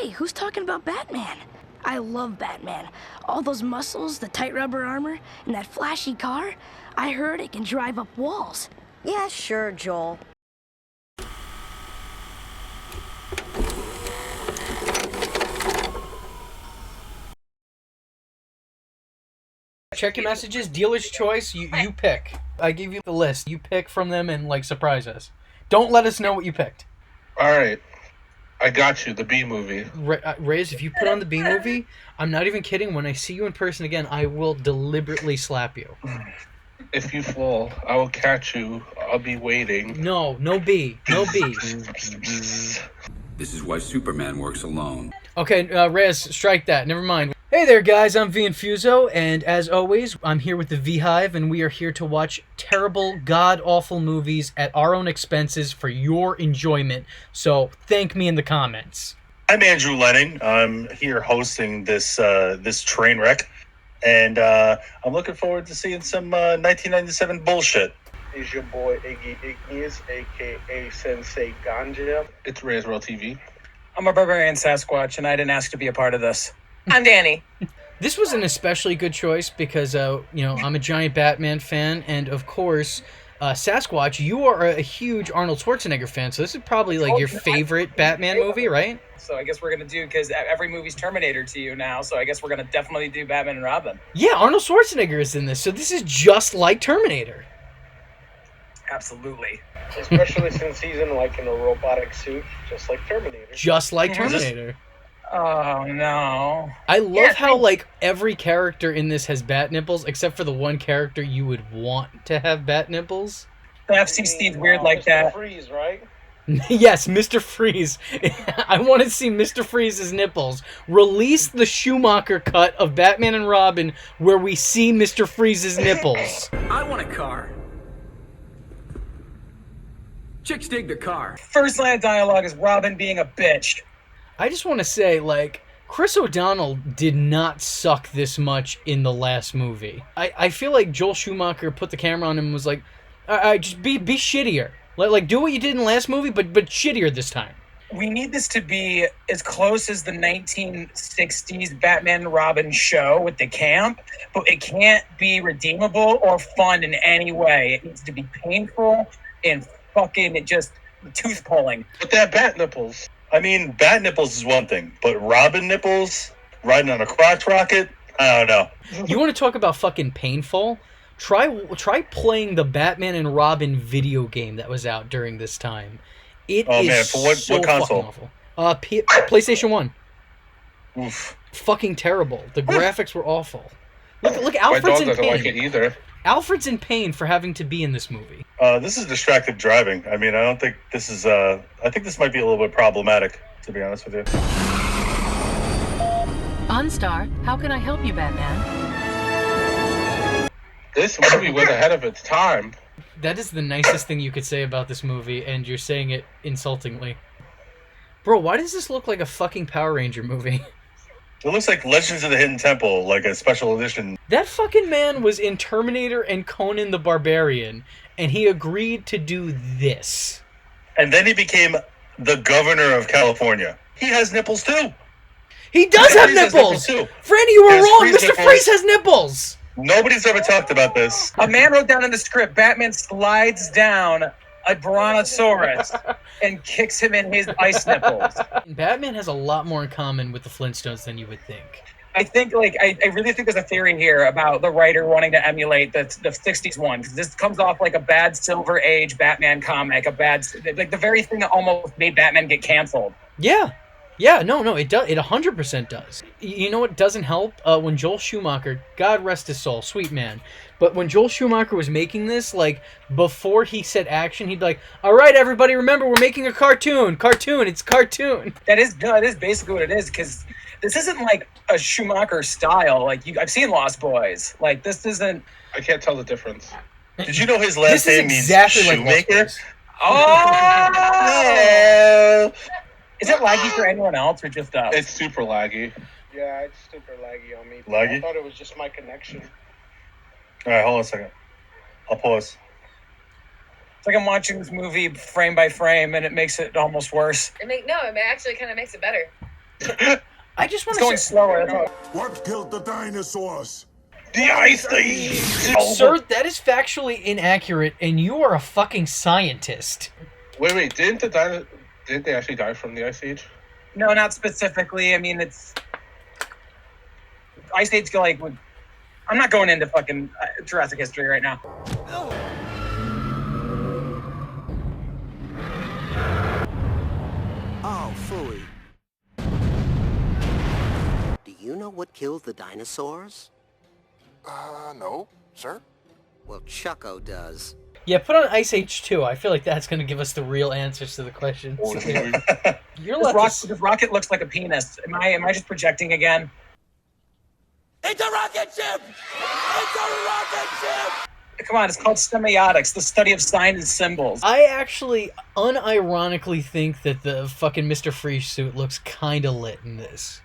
Hey, who's talking about Batman? I love Batman. All those muscles, the tight rubber armor, and that flashy car. I heard it can drive up walls. Yeah, sure, Joel. Check your messages, dealer's choice, you pick. I give you the list. You pick from them and, like, surprise us. Don't let us know what you picked. Alright. I got you, the B movie. Riz, if you put on the B movie, I'm not even kidding, when I see you in person again, I will deliberately slap you. If you fall, I will catch you. I'll be waiting. No B. No B. This is why Superman works alone. Okay, Riz, strike that. Never mind. Hey there, guys. I'm Infuso, and as always, I'm here with the V-Hive, and we are here to watch terrible, god-awful movies at our own expenses for your enjoyment. So, thank me in the comments. I'm Andrew Lennon. I'm here hosting this train wreck, and I'm looking forward to seeing some 1997 bullshit. Is your boy Iggy Ignius, aka Sensei Ganja. It's Razorel TV. I'm a barbarian Sasquatch, and I didn't ask to be a part of this. I'm Danny. This was an especially good choice because, I'm a giant Batman fan, and of course, Sasquatch, you are a huge Arnold Schwarzenegger fan, so this is probably like your favorite Batman movie, right? So I guess we're gonna do, because every movie's Terminator to you now, so I guess we're gonna definitely do Batman and Robin. Yeah, Arnold Schwarzenegger is in this, so this is just like Terminator. Absolutely. Especially since he's in a robotic suit, just like Terminator. Just like Terminator. Oh, no. I love how, like, every character in this has bat nipples, except for the one character you would want to have bat nipples. The FCC's weird like Mr. that. Freeze, right? Yes, Mr. Freeze. I want to see Mr. Freeze's nipples. Release the Schumacher cut of Batman and Robin where we see Mr. Freeze's nipples. I want a car. Chicks dig the car. First line of dialogue is Robin being a bitch. I just want to say, like, Chris O'Donnell did not suck this much in the last movie. I feel like Joel Schumacher put the camera on him and was like, just be shittier. Like, do what you did in the last movie, but shittier this time. We need this to be as close as the 1960s Batman and Robin show with the camp, but it can't be redeemable or fun in any way. It needs to be painful and fucking just tooth pulling. But that bat nipples. I mean, bat nipples is one thing, but Robin nipples riding on a crotch rocket, I don't know. You want to talk about fucking painful? Try playing the Batman and Robin video game that was out during this time. It is man, for what console? Fucking awful. PlayStation 1. Oof. Fucking terrible. The graphics were awful. Look, My Alfred's dog in doesn't pain. like it either. Alfred's in pain for having to be in this movie. This is distracted driving. I mean, I don't think this is, I think this might be a little bit problematic, to be honest with you. OnStar, how can I help you, Batman? This movie was ahead of its time. That is the nicest thing you could say about this movie, and you're saying it insultingly. Bro, why does this look like a fucking Power Ranger movie? It looks like Legends of the Hidden Temple, like a special edition. That fucking man was in Terminator and Conan the Barbarian, and he agreed to do this. And then he became the governor of California. He has nipples too. He does have nipples! Too. Franny, you were wrong! Freeze Mr. nipples. Freeze has nipples! Nobody's ever talked about this. A man wrote down in the script, Batman slides down a brontosaurus and kicks him in his ice nipples. Batman has a lot more in common with the Flintstones than you would think. I think, I really think there's a theory here about the writer wanting to emulate the 60s one, because this comes off like a bad Silver Age Batman comic, like the very thing that almost made Batman get canceled. Yeah. Yeah, no, it does. It 100% does. You know what doesn't help? When Joel Schumacher, God rest his soul, sweet man, but when Joel Schumacher was making this, like, before he said action, he'd be like, all right, everybody, remember, we're making a cartoon. It's cartoon. That is basically what it is, because this isn't like a Schumacher style. Like, I've seen Lost Boys. Like, this isn't... I can't tell the difference. Did you know his last name means exactly like shoemaker? Oh! Is it laggy for anyone else or just us? It's super laggy. Yeah, it's super laggy on me. Laggy? I thought it was just my connection. All right, hold on a second. I'll pause. It's like I'm watching this movie frame by frame, and it makes it almost worse. It actually kind of makes it better. I just want It's going to say, slower. What killed the dinosaurs? The Ice Age. sir, that is factually inaccurate, and you are a fucking scientist. Wait, didn't they actually die from the Ice Age? No, not specifically. I mean, it's Ice Age. Like, I'm not going into fucking Jurassic history right now. Oh, phooey. Do you know what killed the dinosaurs? No, sir. Well, Chucko does. Yeah, put on Ice Age 2. I feel like that's going to give us the real answers to the questions. You're This rocket looks like a penis. Am I just projecting again? It's a rocket ship! It's a rocket ship! Come on, it's called semiotics, the study of signs and symbols. I actually unironically think that the fucking Mr. Freeze suit looks kind of lit in this.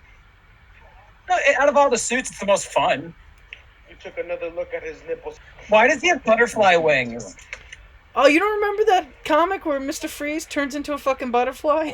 No, out of all the suits, it's the most fun. You took another look at his nipples. Why does he have butterfly wings? Oh, you don't remember that comic where Mr. Freeze turns into a fucking butterfly?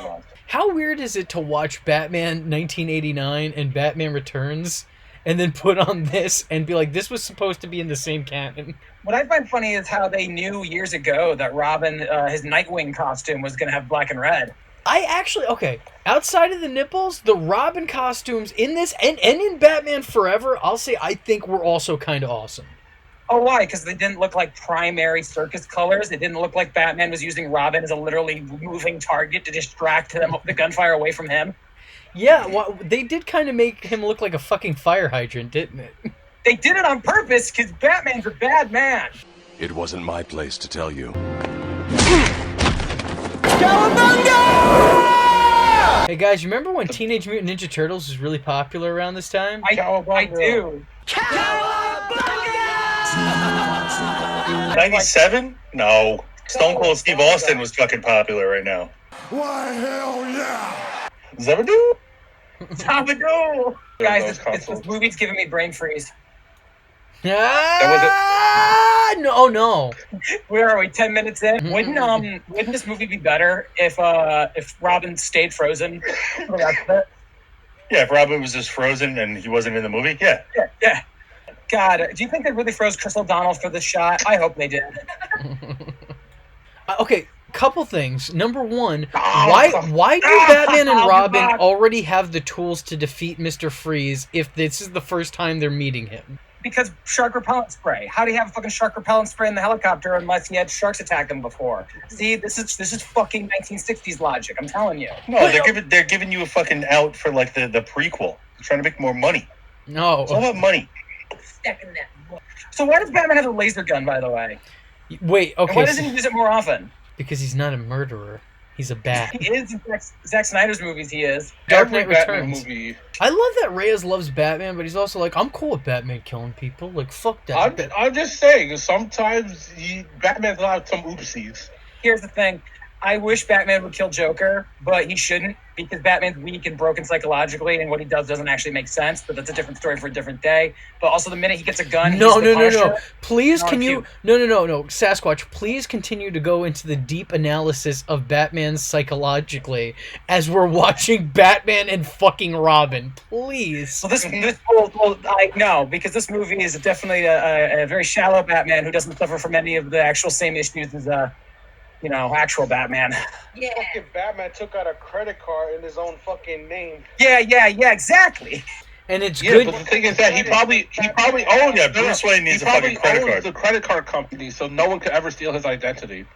How weird is it to watch Batman 1989 and Batman Returns and then put on this and be like, this was supposed to be in the same canon? What I find funny is how they knew years ago that Robin, his Nightwing costume was going to have black and red. Okay, outside of the nipples, the Robin costumes in this and in Batman Forever, I'll say I think were also kind of awesome. Oh, why? Because they didn't look like primary circus colors. It didn't look like Batman was using Robin as a literally moving target to distract them, the gunfire away from him. Yeah, well, they did kind of make him look like a fucking fire hydrant, didn't it? They did it on purpose because Batman's a bad man. It wasn't my place to tell you. Hey guys, you remember when Teenage Mutant Ninja Turtles was really popular around this time? I do. 97? No. Stone Cold Steve Austin was fucking popular right now. Why, hell yeah! Zabadoo? Zabadoo! Guys, this movie's giving me brain freeze. No. Where are we? 10 minutes in. Wouldn't this movie be better if Robin stayed frozen for the rest of it? Yeah, if Robin was just frozen and he wasn't in the movie, yeah. Yeah. God, do you think they really froze Chris O'Donnell for this shot? I hope they did. Okay, couple things. Number one, why do Batman and Robin already have the tools to defeat Mr. Freeze if this is the first time they're meeting him? Because shark repellent spray. How do you have a fucking shark repellent spray in the helicopter unless he had sharks attack him before? See, this is fucking 1960s logic. I'm telling you. No, they're giving you a fucking out for like the prequel. They're trying to make more money. No, it's all about money. So why does Batman have a laser gun, by the way? Wait, okay. And why doesn't he use it more often? Because he's not a murderer. He's a bat. He is in Zack Snyder's movies. He is. Dark Knight Batman Returns. movie. I love that Reyes loves Batman, but he's also like, I'm cool with Batman killing people. Like, fuck that. I'm just saying, sometimes Batman's allowed some oopsies. Here's the thing. I wish Batman would kill Joker, but he shouldn't because Batman's weak and broken psychologically, and what he does doesn't actually make sense. But that's a different story for a different day. But also, the minute he gets a gun, No. Punisher. Please, can you? No. Sasquatch, please continue to go into the deep analysis of Batman psychologically as we're watching Batman and fucking Robin. Please. Well, I know because this movie is definitely a very shallow Batman who doesn't suffer from any of the actual same issues as actual Batman. Yeah. Fucking Batman took out a credit card in his own fucking name. Yeah, exactly. And it's good. But the thing is that he probably owns. Yeah, Bruce Wayne needs a fucking credit card. The credit card company, so no one could ever steal his identity.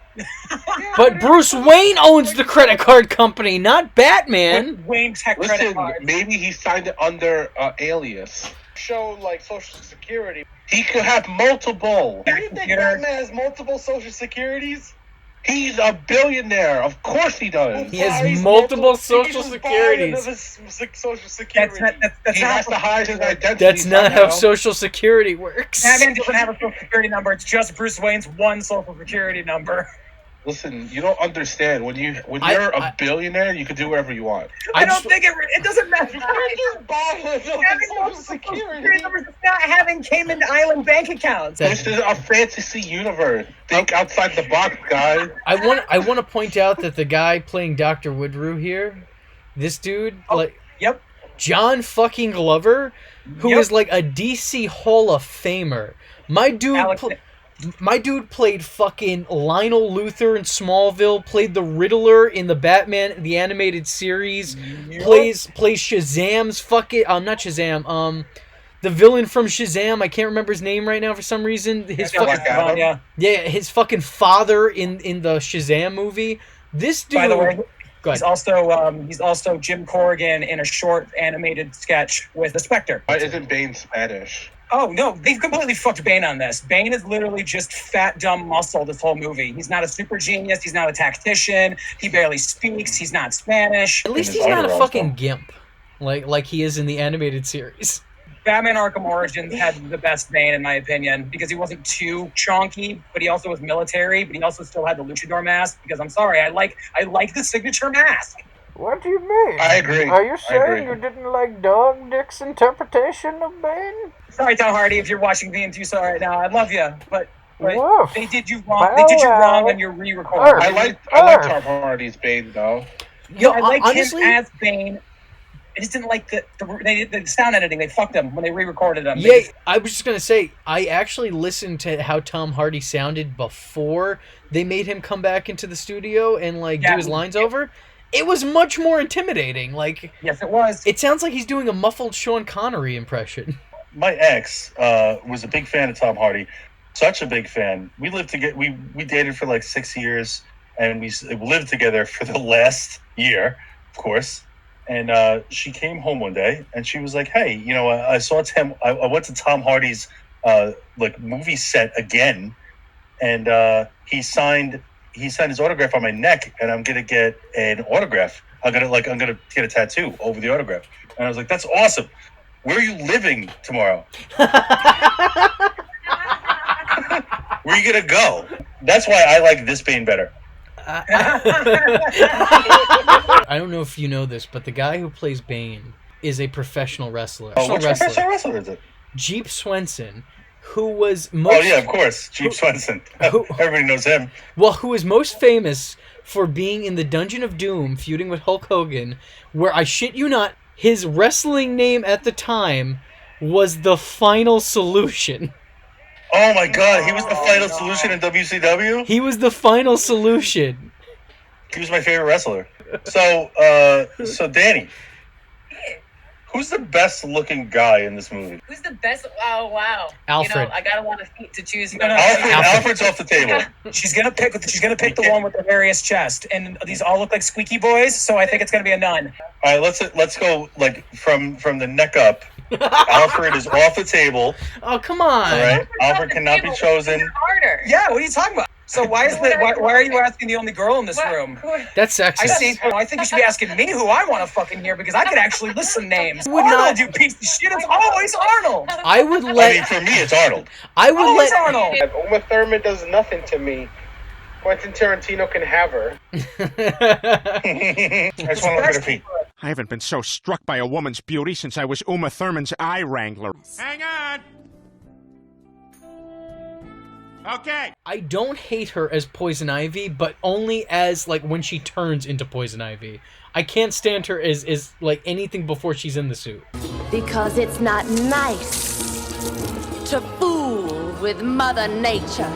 But Bruce Wayne owns the credit card company, not Batman. Wayne Tech credit card. Maybe he signed it under alias. Show like Social Security. He could have multiple. Do you think Batman has multiple Social Securities? He's a billionaire. Of course he does. He has multiple Social Securities. Social Security. He has to hide his identity. That's not how Social Security works. Batman doesn't have a Social Security number. It's just Bruce Wayne's one Social Security number. Listen, you don't understand. When you're a billionaire, you can do whatever you want. I don't think it doesn't matter. Social Security numbers is not having Cayman Island bank accounts. This is a fantasy universe. Think outside the box, guys. I want to point out that the guy playing Dr. Woodrue here, this dude, Yep. John fucking Glover, who is like a DC Hall of Famer. My dude played fucking Lionel Luthor in Smallville, played the Riddler in the Batman, the animated series, plays Shazam's fucking, not Shazam, the villain from Shazam, I can't remember his name right now for some reason. His fucking, his fucking father in the Shazam movie. This dude... By the way, he's also Jim Corrigan in a short animated sketch with the Spectre. Why isn't Bane Spanish? Oh, no, they've completely fucked Bane on this. Bane is literally just fat, dumb muscle this whole movie. He's not a super genius. He's not a tactician. He barely speaks. He's not Spanish. At least he's not a fucking gimp like he is in the animated series. Batman Arkham Origins had the best Bane, in my opinion, because he wasn't too chonky, but he also was military, but he also still had the luchador mask, because I'm sorry, I like the signature mask. What do you mean? I agree. Are you saying you didn't like Dog Dick's interpretation of Bane? Sorry, Tom Hardy, if you're watching the Infuso right now, I love you, but they did you wrong. Well, They did you wrong on your re-record. I like Tom Hardy's Bane though. Yo, I like honestly, him as Bane. I just didn't like the sound editing. They fucked him when they re-recorded him. Yeah, I was just gonna say, I actually listened to how Tom Hardy sounded before they made him come back into the studio and do his lines over. It was much more intimidating. Yes, it was. It sounds like he's doing a muffled Sean Connery impression. My ex was a big fan of Tom Hardy, such a big fan. We lived together. We dated for like 6 years, and we lived together for the last year, of course. And she came home one day, and she was like, "Hey, I saw Tim. I went to Tom Hardy's movie set again, and he signed his autograph on my neck, and I'm gonna get an autograph. I'm gonna get a tattoo over the autograph." And I was like, "That's awesome. Where are you living tomorrow? Where are you gonna go?" That's why I like this Bane better. I don't know if you know this, but the guy who plays Bane is a professional wrestler. Oh, which professional wrestler is it? Jeep Swenson, who was most... Oh, yeah, of course. Jeep Swenson. Everybody knows him. Well, who is most famous for being in the Dungeon of Doom, feuding with Hulk Hogan, where, I shit you not, his wrestling name at the time was The Final Solution. Oh my god, he was the Final Solution in WCW? He was the Final Solution. He was my favorite wrestler. So Danny, who's the best looking guy in this movie? Who's the best? Oh, wow. Alfred. I got a lot of feet to choose from. Alfred's off the table. She's gonna pick the one with the hairiest chest, and these all look like squeaky boys, so I think it's gonna be a nun. All right, let's go from the neck up. Alfred is off the table. Oh, come on. All right, Alfred cannot be chosen. Harder. Yeah, what are you talking about? So why are you asking the only girl in this room? That's sexist. I think you should be asking me who I want to fucking hear, because I could actually list some names. Would Arnold, not- you piece of shit. It's always Arnold. I would let... for me, it's Arnold. I would Always let... Arnold. Uma Thurman does nothing to me. Quentin Tarantino can have her. I just want to look at her feet. I haven't been so struck by a woman's beauty since I was Uma Thurman's eye wrangler. Hang on. Okay. I don't hate her as Poison Ivy, but only as, when she turns into Poison Ivy. I can't stand her as anything before she's in the suit. Because it's not nice to fool with Mother Nature.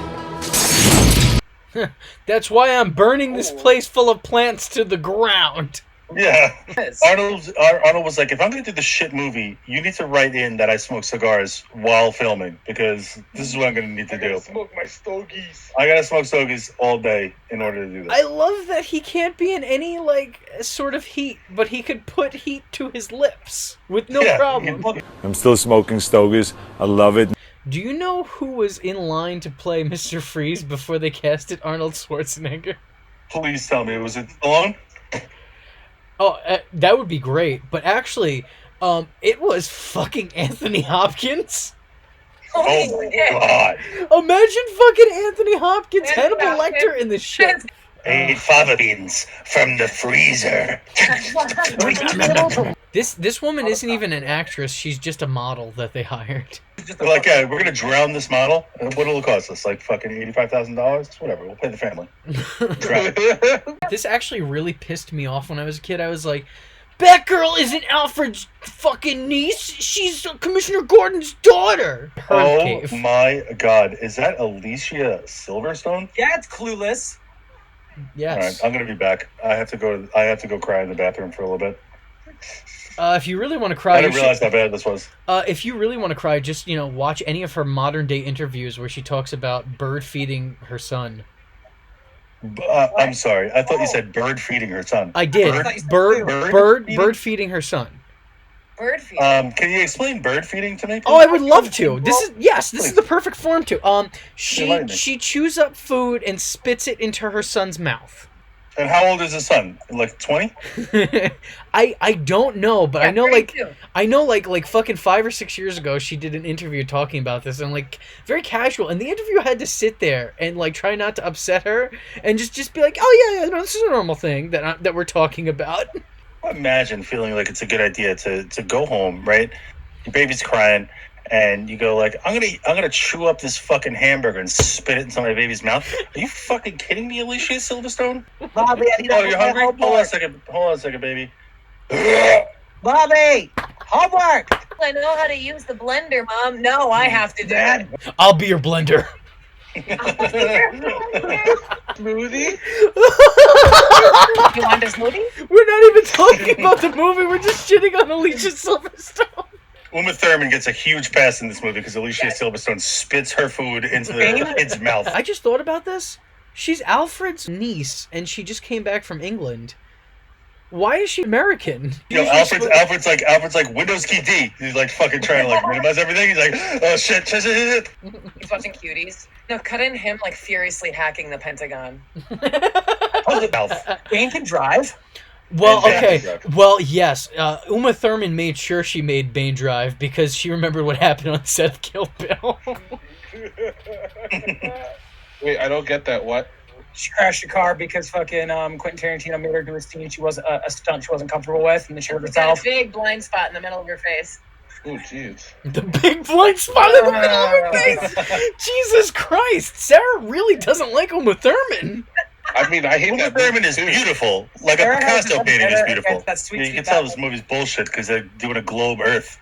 That's why I'm burning this place full of plants to the ground. Yeah. Arnold was like, if I'm going to do this shit movie, you need to write in that I smoke cigars while filming, because this is what I'm going to need to do. Smoke my stogies. I got to smoke stogies all day in order to do this. I love that he can't be in any, sort of heat, but he could put heat to his lips with no problem. I'm still smoking stogies. I love it. Do you know who was in line to play Mr. Freeze before they casted Arnold Schwarzenegger? Please tell me, was it Stallone? Oh, that would be great. But actually, it was fucking Anthony Hopkins. Oh my god. Imagine fucking Anthony Hopkins, Hannibal Lecter in this shit. 8 fava beans from the freezer. This woman isn't even an actress. She's just a model that they hired. We're going to drown this model. What'll it cost us? Fucking $85,000? Whatever. We'll pay the family. This actually really pissed me off when I was a kid. I was like, Batgirl isn't Alfred's fucking niece. She's Commissioner Gordon's daughter. Oh my god. Is that Alicia Silverstone? Yeah, it's Clueless. Yes. All right, I'm gonna be back. I have to go cry in the bathroom for a little bit. If you really want to cry, I didn't realize how bad this was. If you really want to cry, just watch any of her modern day interviews where she talks about bird feeding her son. I'm sorry. I thought you said bird feeding her son. I did. Bird feeding her son. Bird feeding. Can you explain bird feeding to me? Oh, I would love to. This is the perfect form to. She chews up food and spits it into her son's mouth. And how old is his son? Like 20? I don't know, but I know like fucking 5 or 6 years ago she did an interview talking about this and like very casual, and the interviewer had to sit there and like try not to upset her and just be like, oh yeah, no, this is a normal thing that we're talking about. Imagine feeling like it's a good idea to go home, right? Your baby's crying, and you go like, I'm gonna chew up this fucking hamburger and spit it into my baby's mouth. Are you fucking kidding me, Alicia Silverstone? Bobby, I need oh, you're hungry? Hold on a second, baby. Bobby, homework. I know how to use the blender, Mom. No, I have to, Dad. I'll be your blender. Smoothie? You want a smoothie? We're not even talking about the movie. We're just shitting on Alicia Silverstone. Uma Thurman gets a huge pass in this movie because Alicia Silverstone spits her food into the kid's mouth. I just thought about this. She's Alfred's niece, and she just came back from England. Why is she American? Alfred's like Windows key D. He's like fucking trying to like minimize everything. He's like, oh shit. He's watching Cuties. No, cut in him like furiously hacking the Pentagon. Bane can drive. Well, okay. Well, yes. Uma Thurman made sure she made Bane drive because she remembered what happened on the set of Kill Bill. Wait, I don't get that. What? She crashed a car because fucking Quentin Tarantino made her do a scene she was a stunt she wasn't comfortable with, and then she hurt herself. Got a big blind spot in the middle of your face. Oh, jeez. The big blind spot in the middle of her face. Jesus Christ, Sarah really doesn't like Uma Thurman. I mean, I hate Uma that. Thurman is beautiful. Like a Picasso painting is beautiful. You can tell this movie's bullshit because they're doing a globe Earth.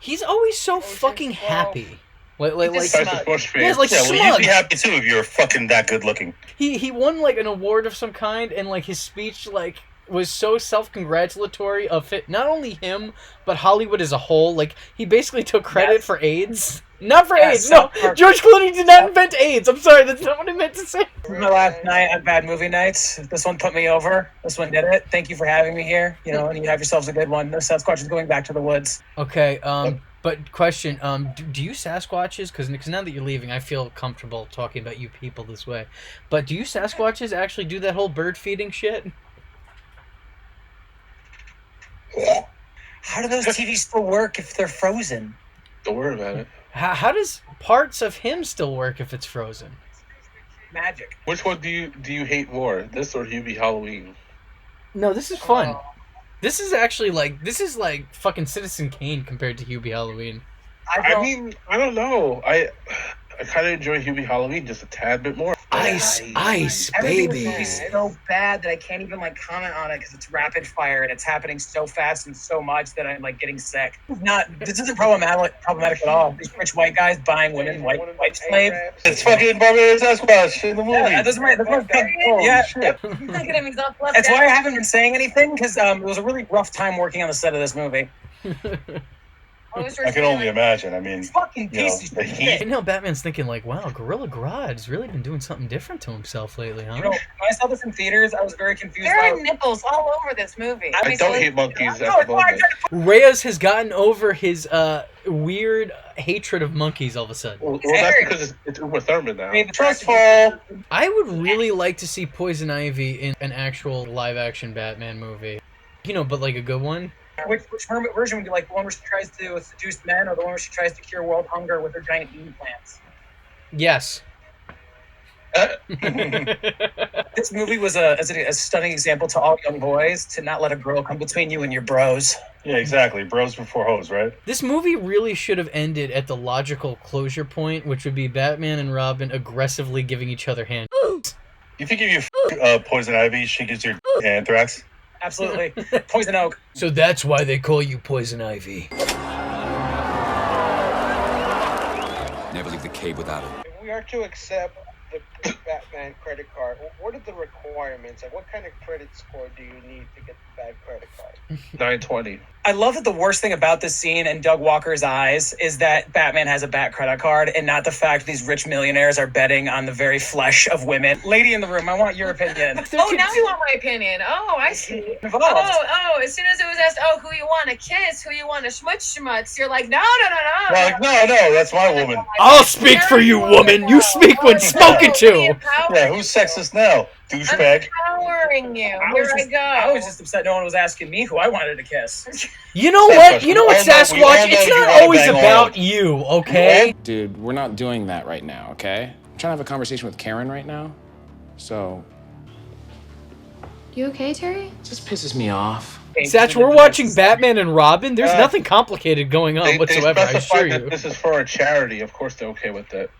He's always so fucking happy. Like smug. Yeah, like smug. Well, you'd be happy too if you were fucking that good looking. He won like an award of some kind, and like his speech like was so self-congratulatory of it, not only him but Hollywood as a whole. Like he basically took credit for AIDS. Not for AIDS. No, George Clooney did not invent AIDS. I'm sorry, that's not what I meant to say. My last night on Bad Movie Nights. This one put me over. This one did it. Thank you for having me here. And you have yourselves a good one. No Sasquatch is going back to the woods. Okay. But question, do you Sasquatches, because now that you're leaving, I feel comfortable talking about you people this way, but do you Sasquatches actually do that whole bird feeding shit? How do those TVs still work if they're frozen? Don't worry about it. How does parts of him still work if it's frozen? Magic. Which one do you hate more, this or Hubie Halloween? No, this is fun. This is actually like fucking Citizen Kane compared to Hubie Halloween. I mean, I don't know. I kind of enjoy Hubie Halloween just a tad bit more. Ice, baby. It's so bad that I can't even like comment on it because it's rapid fire and it's happening so fast and so much that I'm like getting sick. This isn't problematic at all. These rich white guys buying women, white slaves. It's fucking Barbarian Sasquatch in the movie. Yeah, that's my yeah. That's why I haven't been saying anything because it was a really rough time working on the set of this movie. I can only imagine. I mean, the heat. And now Batman's thinking like, wow, Gorilla Grodd's really been doing something different to himself lately, huh? When I saw this in theaters, I was very confused. There are nipples all over this movie. I don't hate monkeys at the moment. Reyes has gotten over his weird hatred of monkeys all of a sudden. Well, that's because it's Uma Thurman now. Trust fall. I would really like to see Poison Ivy in an actual live-action Batman movie. But like a good one. Which version would you like? The one where she tries to seduce men, or the one where she tries to cure world hunger with her giant bean plants? Yes. This movie was a stunning example to all young boys to not let a girl come between you and your bros. Yeah, exactly. Bros before hoes, right? This movie really should have ended at the logical closure point, which would be Batman and Robin aggressively giving each other hands. You think if you Poison Ivy, she gives you anthrax? Absolutely. Poison Oak. So that's why they call you Poison Ivy. Never leave the cave without it. If we are to accept the Batman credit card, what are the requirements? Like, what kind of credit score do you need to get the bad credit card? 920. I love that the worst thing about this scene in Doug Walker's eyes is that Batman has a bat credit card and not the fact these rich millionaires are betting on the very flesh of women. Lady in the room, I want your opinion. Oh, now you want my opinion. Oh, I see. Oh, as soon as it was asked, oh, who you want to kiss, who you want to schmutz, you're like, no. Like, no, that's my woman. I'll speak for you, woman. You speak when spoken to. Yeah, who's sexist now? Douchebag. Empowering you. Here I go. I was just upset no one was asking me who I wanted to kiss. You know what? You know what, Sasquatch? It's not always about you, okay? Dude, we're not doing that right now, okay? I'm trying to have a conversation with Karen right now. So... You okay, Terry? It just pisses me off. Satch, we're watching Batman and Robin. There's nothing complicated going on whatsoever, I assure you. This is for a charity. Of course they're okay with that.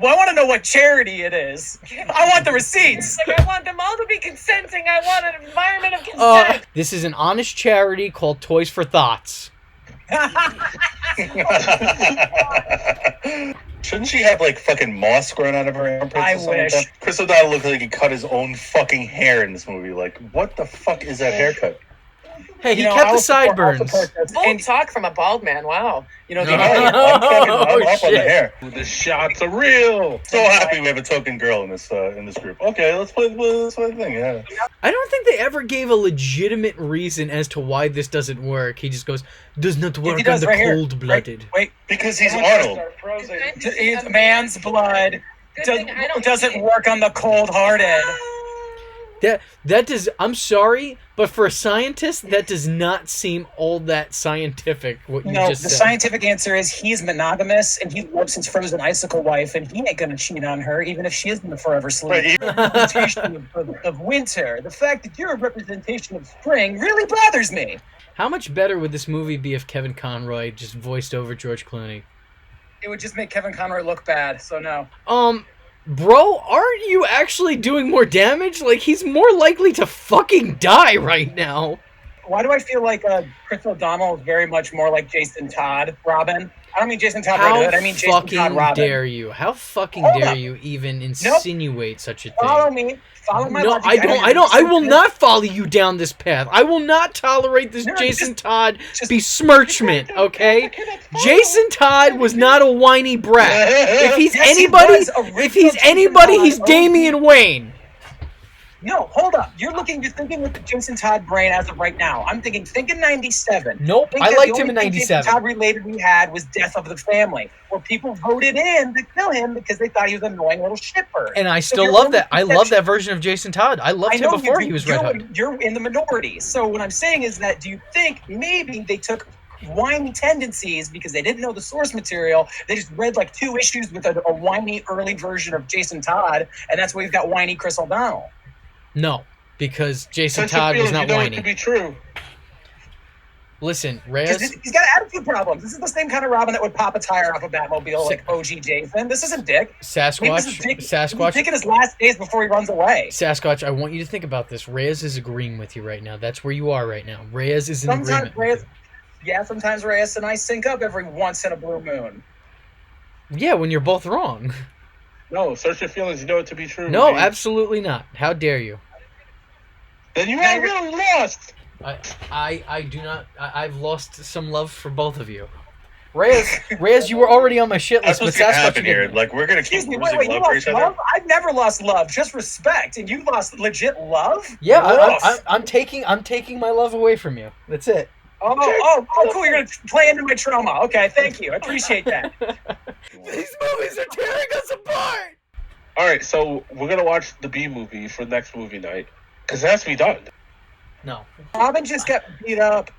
Well, I want to know what charity it is. I want the receipts. Like, I want them all to be consenting. I want an environment of consent. This is an honest charity called Toys for Thoughts. Shouldn't she have, like, fucking moss growing out of her armpits? I or something wish. like that? Chris O'Donnell looked like he cut his own fucking hair in this movie. Like, what the fuck is that haircut? Hey, he kept the sideburns. Bold talk from a bald man. Wow. You know, I'm up on the hair. The shots are real. So happy we have a token girl in this group. Okay, let's play the thing. Yeah. I don't think they ever gave a legitimate reason as to why this doesn't work. He just goes, does not work on the cold-blooded. Wait, because he's Arnold. It's man's blood doesn't work on the cold-hearted. That does. I'm sorry, but for a scientist, that does not seem all that scientific. What you just said. The scientific answer is he's monogamous and he loves his frozen icicle wife, and he ain't gonna cheat on her, even if she is in the forever sleep. Representation of winter. The fact that you're a representation of spring really bothers me. How much better would this movie be if Kevin Conroy just voiced over George Clooney? It would just make Kevin Conroy look bad. So no. Bro, aren't you actually doing more damage? Like, he's more likely to fucking die right now. Why do I feel like Chris O'Donnell is very much more like Jason Todd Robin? I don't mean Jason Todd Red Hood. I mean Jason Todd Robin. How fucking dare you? How fucking dare you even insinuate such a thing? Follow me. Follow my logic. I will not follow you down this path. I will not tolerate this Jason Todd besmirchment, okay? Jason Todd was not a whiny brat. If he's anybody, he's Damian Wayne. No, hold up. You're thinking with the Jason Todd brain as of right now. I'm thinking 97. Nope, I liked him in 97. Jason Todd related we had was Death of the Family, where people voted in to kill him because they thought he was an annoying little shitbird. And I still love that. I love that version of Jason Todd. I loved him before he was Red Hood. You're in the minority. So what I'm saying is that do you think maybe they took whiny tendencies because they didn't know the source material? They just read like 2 issues with a whiny early version of Jason Todd, and that's why we've got whiny Chris O'Donnell. No, because Jason Todd was not whiny. It could be true. Listen, Reyes... He's got attitude problems. This is the same kind of Robin that would pop a tire off a Batmobile like OG Jason. This isn't Dick. Sasquatch. Dick in his last days before he runs away. Sasquatch, I want you to think about this. Reyes is agreeing with you right now. That's where you are right now. Reyes is in agreement. Sometimes Reyes and I sync up every once in a blue moon. Yeah, when you're both wrong. No, search your feelings. You know it to be true. No, absolutely not. How dare you? Then you have really lost. I do not. I've lost some love for both of you. Reyes, you were already on my shit list. That's what's happen here. Like, we're gonna keep losing love for each other. I've never lost love, just respect, and you lost legit love. Yeah, I'm taking my love away from you. That's it. Oh, cool. You're gonna play into my trauma. Okay, thank you. I appreciate that. These movies are tearing us apart. All right, so we're gonna watch the B movie for next movie night because it has to be done. No, Robin just got beat up.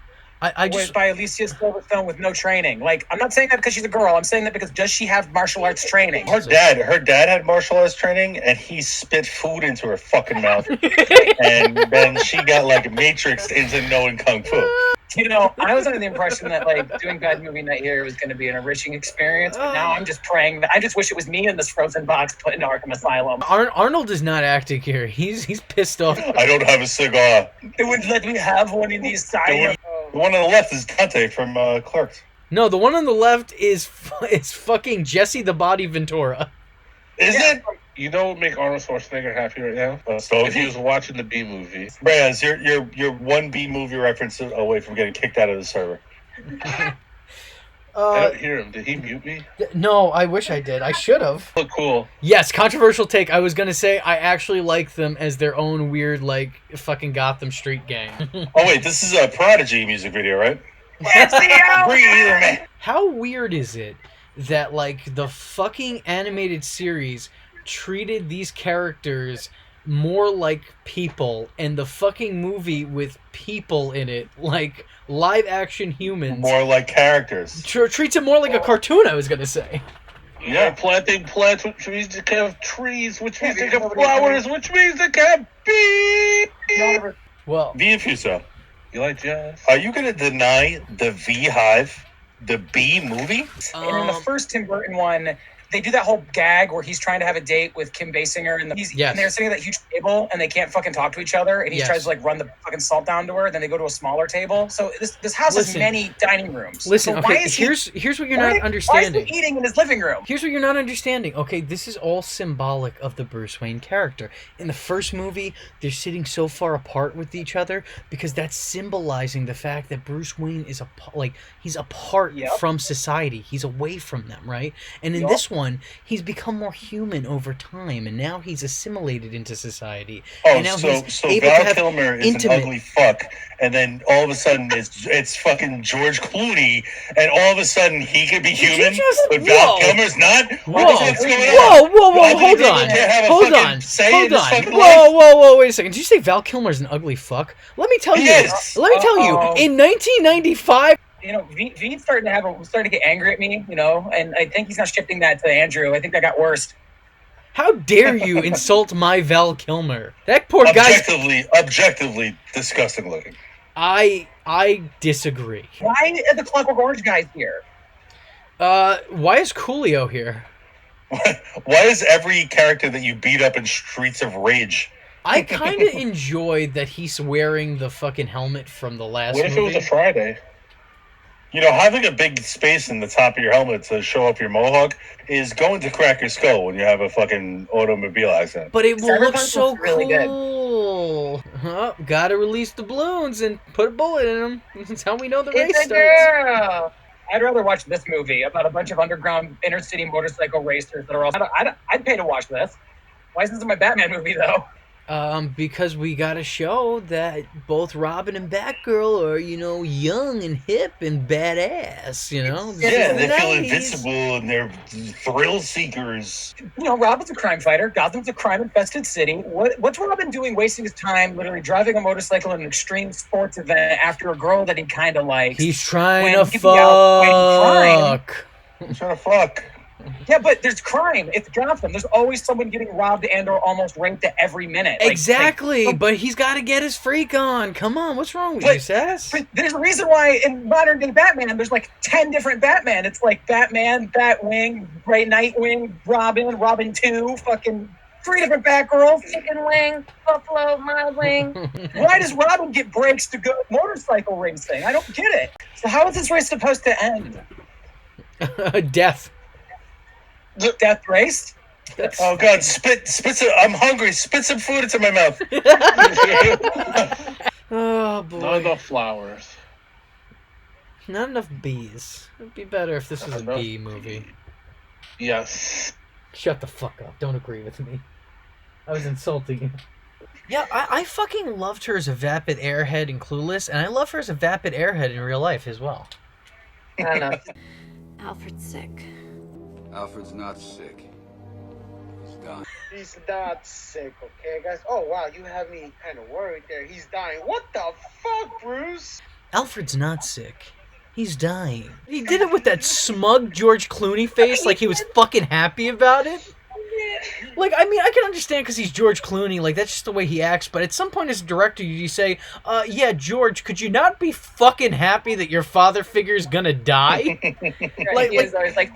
By Alicia Silverstone with no training. Like, I'm not saying that because she's a girl. I'm saying that because does she have martial arts training? Her dad had martial arts training, and he spit food into her fucking mouth, and then she got like matrixed into knowing kung fu. You know, I was under the impression that like doing Bad Movie Night here was going to be an enriching experience, but now I'm just praying that I just wish it was me in this frozen box put into Arkham Asylum. Arnold is not acting here. He's pissed off. I don't have a cigar. They wouldn't let me have one in these sides. The one on the left is Dante from Clerks. No, the one on the left is fucking Jesse the Body Ventura. Is it? You know what would make Arnold Schwarzenegger happy right now? So if he was watching the B movie. Reyes, you're one B movie reference away from getting kicked out of the server. I don't hear him. Did he mute me? No, I wish I did. I should have. Look cool. Yes, controversial take. I was gonna say I actually like them as their own weird, like, fucking Gotham Street gang. Oh wait, this is a Prodigy music video, right? How weird is it that, like, the fucking animated series treated these characters more like people, and the fucking movie with people in it, like live action humans, more like characters, treats it more like a cartoon, I was gonna say. Yeah, planting plants, which means they can have trees, which means they can have flowers, which means they can have bees. Well, the Infuso. You like jazz? Are you gonna deny the V-Hive, the B movie? And in the first Tim Burton one, they do that whole gag where he's trying to have a date with Kim Basinger, and, and they're sitting at that huge table, and they can't fucking talk to each other, and he tries to like run the fucking salt down to her, and then they go to a smaller table. So this house has many dining rooms. Listen, so okay, here's what you're not understanding. Why is he eating in his living room? Here's what you're not understanding. Okay, this is all symbolic of the Bruce Wayne character. In the first movie, they're sitting so far apart with each other because that's symbolizing the fact that Bruce Wayne is he's apart from society. He's away from them, right? And in this one, he's become more human over time, and now he's assimilated into society. Oh, and now so able Val to have Kilmer is an ugly fuck, and then all of a sudden it's fucking George Clooney, and all of a sudden he could be human, but Val Kilmer's not? What's going on? Whoa, hold on. Whoa, wait a second. Did you say Val Kilmer's an ugly fuck? Let me tell you, in 1995... You know, V's starting to get angry at me, you know, and I think he's not shifting that to Andrew. I think that got worse. How dare you insult my Val Kilmer? That poor guy. Objectively disgusting looking. I disagree. Why are the Clockwork Orange guys here? Why is Coolio here? Why is every character that you beat up in Streets of Rage? I kind of enjoyed that he's wearing the fucking helmet from the last movie. What if it was a Friday? You know, having a big space in the top of your helmet to show up your mohawk is going to crack your skull when you have a fucking automobile accident. But it will look so cool. Oh, gotta release the balloons and put a bullet in them. That's how we know the race starts. Girl. I'd rather watch this movie about a bunch of underground inner-city motorcycle racers that are all... I'd pay to watch this. Why isn't this my Batman movie, though? Because we gotta show that both Robin and Batgirl are, you know, young and hip and badass, you know? Yeah, they feel invincible and they're thrill seekers. You know, Robin's a crime fighter. Gotham's a crime-infested city. What's Robin doing wasting his time literally driving a motorcycle in an extreme sports event after a girl that he kind of likes? He's trying to fuck. He's trying to fuck. Yeah, but there's crime. It's Gotham. There's always someone getting robbed and or almost raped at every minute. Exactly, but he's got to get his freak on. Come on, what's wrong with you, Sass? But there's a reason why in modern day Batman, there's like 10 different Batman. It's like Batman, Batwing, Nightwing, Robin 2, fucking 3 different Batgirls. Chicken wing, buffalo, mild wing. Why does Robin get breaks to go motorcycle racing? I don't get it. So how is this race supposed to end? Death. Death race? Oh God! Spit some. I'm hungry. Spit some food into my mouth. Oh boy! Not enough flowers. Not enough bees. It'd be better if this was a bee movie. Yes. Shut the fuck up! Don't agree with me. I was insulting you. Yeah, I fucking loved her as a vapid airhead in Clueless, and I love her as a vapid airhead in real life as well. I don't know. Alfred's sick. Alfred's not sick. He's dying. He's not sick, okay, guys? Oh, wow, you have me kind of worried there. He's dying. What the fuck, Bruce? Alfred's not sick. He's dying. He did it with that smug George Clooney face like he was fucking happy about it. Like, I mean, I can understand because he's George Clooney. Like, that's just the way he acts. But at some point as a director, you say, yeah, George, could you not be fucking happy that your father figure is gonna die? Right, he is always like,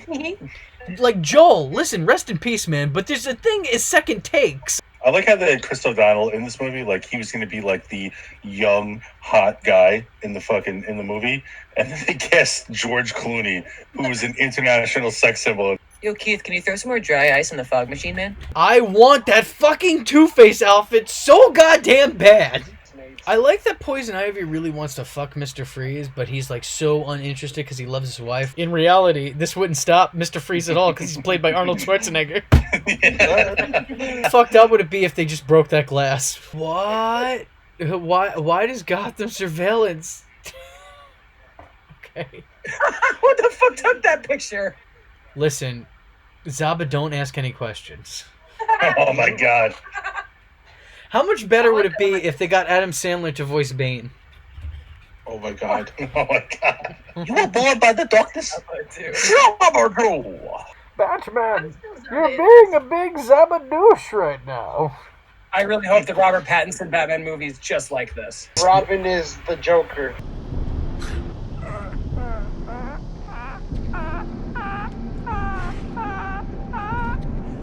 like, Joel, listen, rest in peace, man. But there's a thing is second takes. I like how they had Chris O'Donnell in this movie. Like, he was going to be like the young, hot guy in the movie. And then they cast George Clooney, who was an international sex symbol. yo, Keith, can you throw some more dry ice in the fog machine, man? I want that fucking Two-Face outfit so goddamn bad. I like that Poison Ivy really wants to fuck Mr. Freeze, but he's like so uninterested because he loves his wife. In reality, this wouldn't stop Mr. Freeze at all because he's played by Arnold Schwarzenegger. Fucked up would it be if they just broke that glass? What? Why does Gotham surveillance? Okay. What the fuck took that picture? Listen, Zaba, don't ask any questions. Oh my god. How much better would it be if they got Adam Sandler to voice Bane? Oh my god. Oh my god. You were born by the doctors? Batman, you're being a big zabadoosh right now. I really hope the Robert Pattinson Batman movie is just like this. Robin is the Joker.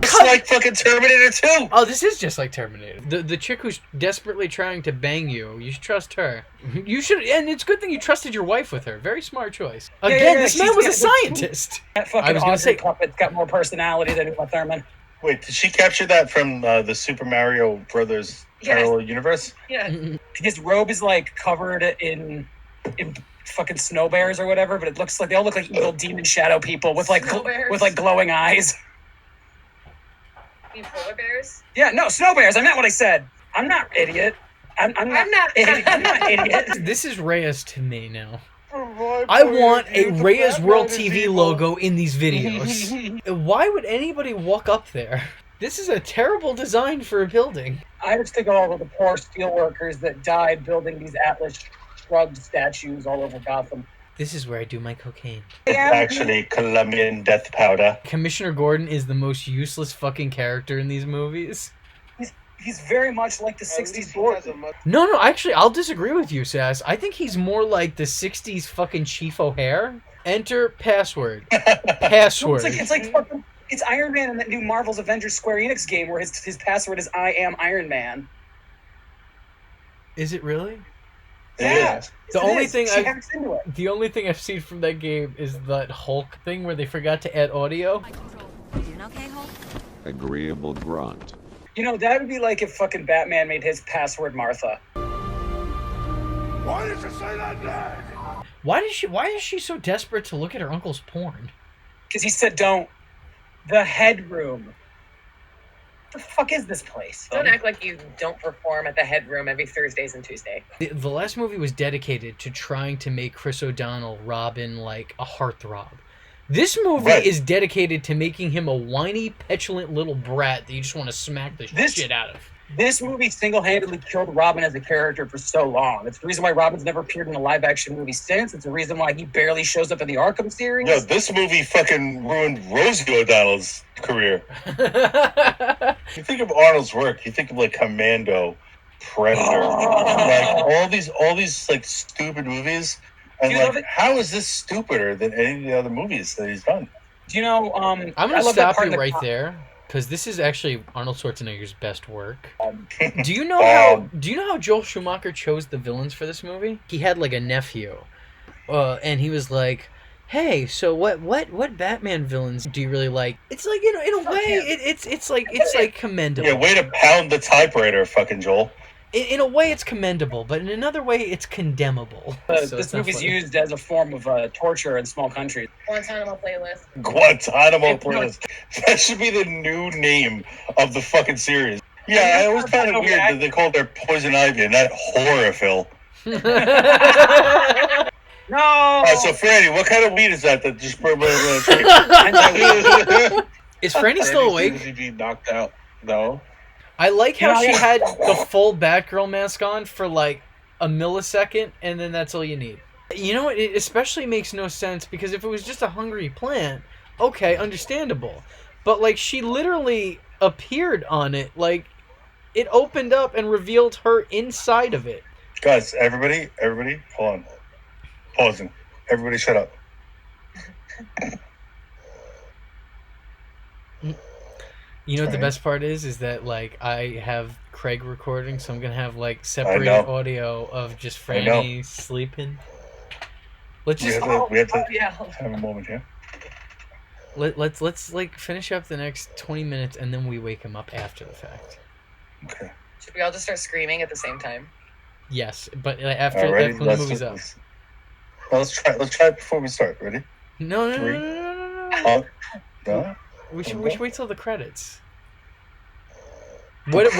It's like fucking Terminator 2. Oh, this is just like Terminator. The chick who's desperately trying to bang you should trust her. You should, and it's a good thing you trusted your wife with her. Very smart choice. Again, this man was a scientist. That fucking I was gonna say, puppet's got more personality than Uma Thurman. Wait, did she capture that from the Super Mario Brothers parallel universe? Yeah. His robe is like covered in fucking snow bears or whatever, but it looks like they all look like evil demon shadow people with like glowing eyes. You mean polar bears? Yeah, no, snow bears. I meant what I said. I'm not idiot. I'm not idiot. This is Reyes to me now. I want a Reyes World TV logo in these videos. Why would anybody walk up there? This is a terrible design for a building. I just think of all of the poor steel workers that died building these Atlas Shrugged statues all over Gotham. This is where I do my cocaine. It's actually Colombian death powder. Commissioner Gordon is the most useless fucking character in these movies. He's very much like the 60s Gordon. No, actually, I'll disagree with you, Sass. I think he's more like the 60s fucking Chief O'Hare. Enter password. Password. It's Iron Man in that new Marvel's Avengers Square Enix game where his password is I am Iron Man. Is it really? Yeah. The only thing I've seen from that game is that Hulk thing where they forgot to add audio. Doing okay, Hulk? Agreeable grunt. You know, that would be like if fucking Batman made his password Martha. Why did you say that name? Why is she so desperate to look at her uncle's porn? Because he said don't. The Headroom. What the fuck is this place? Don't act like you don't perform at the Headroom every Thursdays and Tuesday. The last movie was dedicated to trying to make Chris O'Donnell Robin like a heartthrob. This movie is dedicated to making him a whiny, petulant little brat that you just want to smack the shit out of. This movie single-handedly killed Robin as a character for so long. It's the reason why Robin's never appeared in a live-action movie since. It's the reason why he barely shows up in the Arkham series. No, this movie fucking ruined Rosie O'Donnell's career. You think of Arnold's work, you think of like Commando, Predator, like all these like stupid movies. And like, how is this stupider than any of the other movies that he's done? Do you know? I'm gonna stop you right there because this is actually Arnold Schwarzenegger's best work. Do you know how Joel Schumacher chose the villains for this movie? He had like a nephew, and he was like, "Hey, so what Batman villains do you really like?" It's like, you know, in a way, it's like commendable. Yeah, way to pound the typewriter, fucking Joel. In a way, it's commendable, but in another way, it's condemnable. This movie's used as a form of torture in small countries. Guantanamo playlist. Guantanamo playlist. That should be the new name of the fucking series. Yeah, I always found it weird that they called their Poison Ivy and not Horrorville. No! So, Franny, what kind of weed is that just... Is Franny still awake? Is he being knocked out? No. I like how she had the full Batgirl mask on for like a millisecond, and then that's all you need. You know what? It especially makes no sense because if it was just a hungry plant, okay, understandable. but like she literally appeared on it. Like it opened up and revealed her inside of it. Guys, everybody, hold on. Pausing. Everybody shut up. You know what the best part is that like I have Craig recording, so I'm gonna have like separated audio of just Franny sleeping. Let's just we have to have a moment here. Let's like finish up the next 20 minutes and then we wake him up after the fact. Okay. Should we all just start screaming at the same time? Yes, but after when the movie's up. Let's try it before we start. Ready? No. No. We should wait till the credits. What?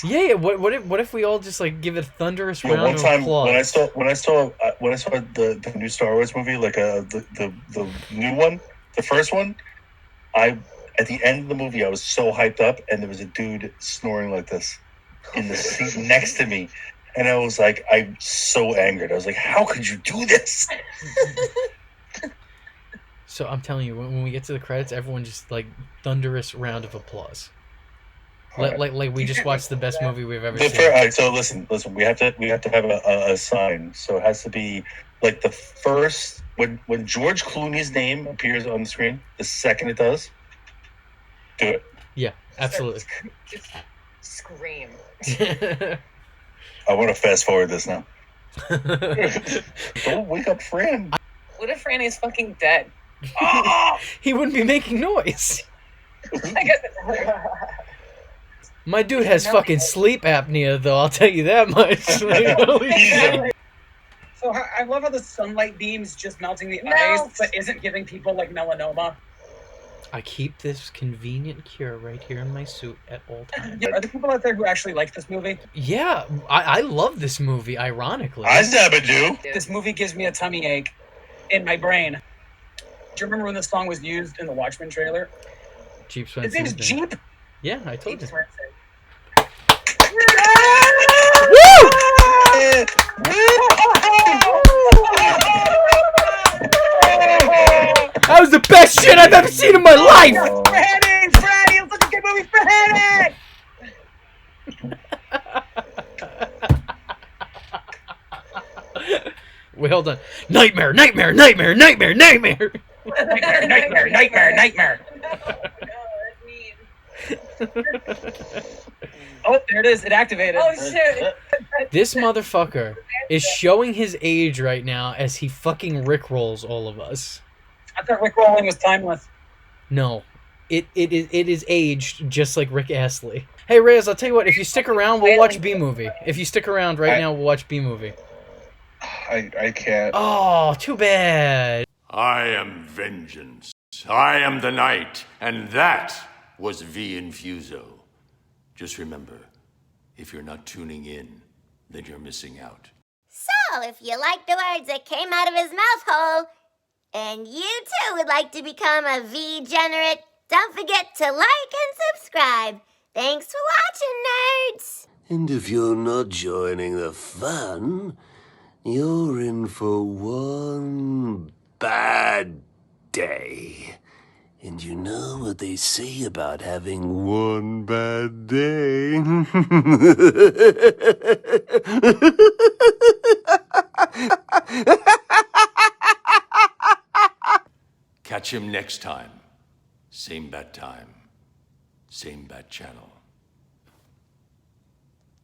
Yeah. What if we all just like give it a thunderous round of applause? When I saw the new Star Wars movie, like the new one, the first one, at the end of the movie I was so hyped up, and there was a dude snoring like this in the seat next to me, and I was like, I'm so angered. I was like, how could you do this? So I'm telling you, when we get to the credits, everyone just like thunderous round of applause. Like we just watched the best movie we've ever seen. All right, so listen. We have to have a sign. So it has to be like the first when George Clooney's name appears on the screen. The second it does, do it. Yeah, absolutely. Just scream. I want to fast forward this now. Don't wake up Fran. What if Franny's fucking dead? He wouldn't be making noise. I guess My dude has fucking sleep apnea, though. I'll tell you that much. So I love how the sunlight beams just melting the eyes, but isn't giving people like melanoma. I keep this convenient cure right here in my suit at all times. Yeah, are there people out there who actually like this movie? Yeah, I love this movie, ironically. I never do. This movie gives me a tummy ache in my brain. Do you remember when this song was used in the Watchmen trailer? Jeep Swenson. His name is Jeep? Yeah, I told you. That was the best shit I've ever seen in my life! Franny! It's such a good movie for Franny! Wait, hold on. Nightmare, nightmare, nightmare, nightmare, nightmare! Nightmare, nightmare, nightmare, nightmare! Oh, there it is. It activated. Oh, shit. This motherfucker is showing his age right now as he fucking rickrolls all of us. I thought rickrolling was timeless. No. It is aged just like Rick Astley. Hey, Reyes, I'll tell you what. If you stick around, we'll watch B-Movie. If you stick around right now, we'll watch B-Movie. I can't. Oh, too bad. I am vengeance. I am the night. And that was V Infuso. Just remember, if you're not tuning in, then you're missing out. So, if you like the words that came out of his mouth hole, and you too would like to become a V-generate, don't forget to like and subscribe. Thanks for watching, nerds! And if you're not joining the fun, you're in for one bad day. And you know what they say about having one bad day? Catch him next time. Same bat time. Same bat channel.